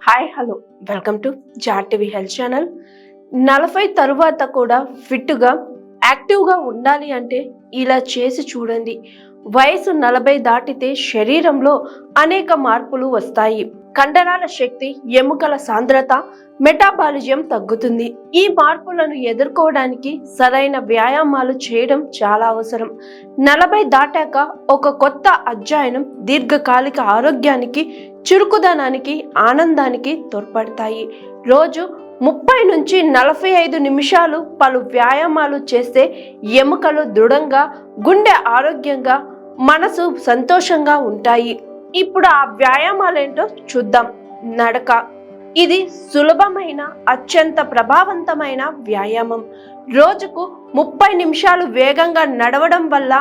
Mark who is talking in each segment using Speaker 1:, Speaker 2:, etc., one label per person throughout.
Speaker 1: Hi hello welcome to జాటివి health channel. 40 తరువాత కూడా ఫిట్గా యాక్టివ్గా ఉండాలి అంటే ఇలా చేసి చూడండి. వయసు 40 దాటితే శరీరంలో అనేక మార్పులు వస్తాయి. కండరాల శక్తి, ఎముకల సాంద్రత, మెటాబాలిజం తగ్గుతుంది. ఈ మార్పులను ఎదుర్కోవడానికి సరైన వ్యాయామాలు చేయడం చాలా అవసరం. 40 దాటాక ఒక కొత్త అధ్యయనం దీర్ఘకాలిక ఆరోగ్యానికి, చురుకుదనానికి, ఆనందానికి తోడ్పడతాయి. రోజు 30 నుంచి 45 నిమిషాలు పలు వ్యాయామాలు చేస్తే ఎముకలు దృఢంగా, గుండె ఆరోగ్యంగా, మనసు సంతోషంగా ఉంటాయి. ఇప్పుడు ఆ వ్యాయామాలేంటో చూద్దాం. నడక. ఇది సులభమైన, అత్యంత ప్రభావవంతమైన వ్యాయామం. రోజుకు 30 నిమిషాలు వేగంగా నడవడం వల్ల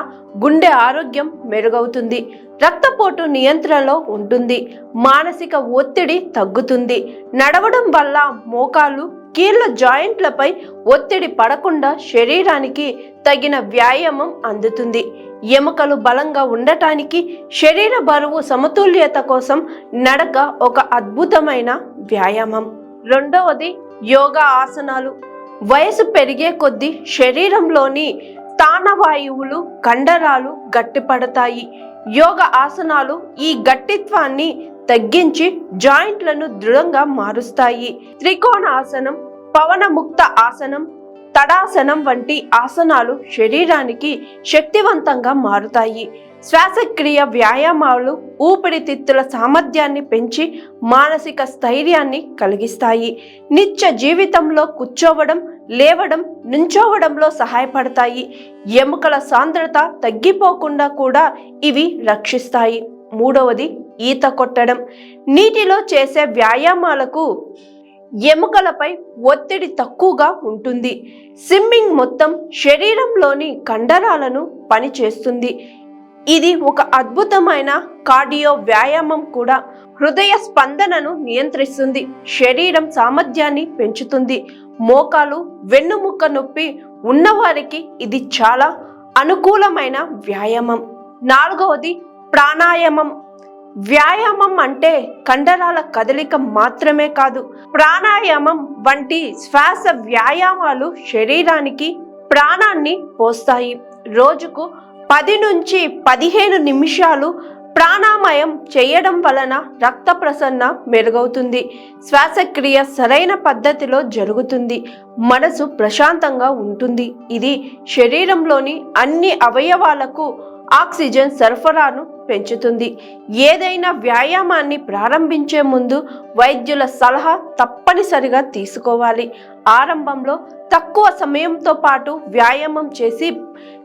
Speaker 1: గుండె ఆరోగ్యం మెరుగవుతుంది, రక్తపోటు నియంత్రణలో ఉంటుంది, మానసిక ఒత్తిడి తగ్గుతుంది. నడవడం వల్ల మోకాలు, కీళ్ళ జాయింట్లపై ఒత్తిడి పడకుండా శరీరానికి తగిన వ్యాయామం అందుతుంది. ఎముకలు బలంగా ఉండటానికి, శరీర బరువు సమతుల్యత కోసం నడక ఒక అద్భుతమైన వ్యాయామం. రెండవది యోగా ఆసనాలు. వయసు పెరిగే కొద్దీ శరీరంలోని స్థానవాయువులు, కండరాలు గట్టిపడతాయి. యోగ ఆసనాలు ఈ గట్టిత్వాన్ని తగ్గించి జాయింట్లను దృఢంగా మారుస్తాయి. త్రికోణ ఆసనం, పవనముక్త ఆసనం, తడాసనం వంటి ఆసనాలు శరీరానికి శక్తివంతంగా మారుతాయి. శ్వాసక్రియ వ్యాయామాలు ఊపిరితిత్తుల సామర్థ్యాన్ని పెంచి మానసిక స్థైర్యాన్ని కలిగిస్తాయి. నిత్య జీవితంలో కూర్చోవడం, లేవడం, నుంచోవడంలో సహాయపడతాయి. ఎముకల సాంద్రత తగ్గిపోకుండా కూడా ఇవి రక్షిస్తాయి. మూడవది ఈత కొట్టడం. నీటిలో చేసే వ్యాయామాలకు ఎముకలపై ఒత్తిడి తక్కువగా ఉంటుంది. స్విమ్మింగ్ మొత్తం శరీరంలోని కండరాలను పనిచేస్తుంది. ఇది ఒక అద్భుతమైన కార్డియో వ్యాయామం కూడా. హృదయ స్పందనను నియంత్రిస్తుంది, శరీరం సామర్థ్యాన్ని పెంచుతుంది. మోకాలు, వెన్నుముక్క నొప్పి ఉన్నవారికి ఇది చాలా అనుకూలమైన వ్యాయామం. నాలుగవది ప్రాణాయామం. వ్యాయామం అంటే కండరాల కదలిక మాత్రమే కాదు. ప్రాణాయామం వంటి శ్వాస వ్యాయామాలు శరీరానికి ప్రాణాన్ని పోస్తాయి. రోజుకు 10 నుంచి 15 నిమిషాలు ప్రాణాయామం చేయడం వలన రక్త ప్రసరణ మెరుగవుతుంది, శ్వాసక్రియ సరైన పద్ధతిలో జరుగుతుంది, మనసు ప్రశాంతంగా ఉంటుంది. ఇది శరీరంలోని అన్ని అవయవాలకు ఆక్సిజన్ సరఫరాను పెంచుతుంది. ఏదైనా వ్యాయామాన్ని ప్రారంభించే ముందు వైద్యుల సలహా తప్పనిసరిగా తీసుకోవాలి. ఆరంభంలో తక్కువ సమయంతో పాటు వ్యాయామం చేసి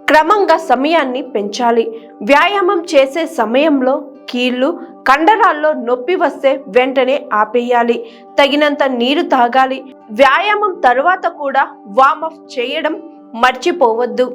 Speaker 1: క్రమంగా సమయాన్ని పెంచాలి. వ్యాయామం చేసే సమయంలో కీళ్ళు, కండరాల్లో నొప్పి వస్తే వెంటనే ఆపేయాలి. తగినంత నీరు తాగాలి. వ్యాయామం తరువాత కూడా వార్మప్ చేయడం మర్చిపోవద్దు.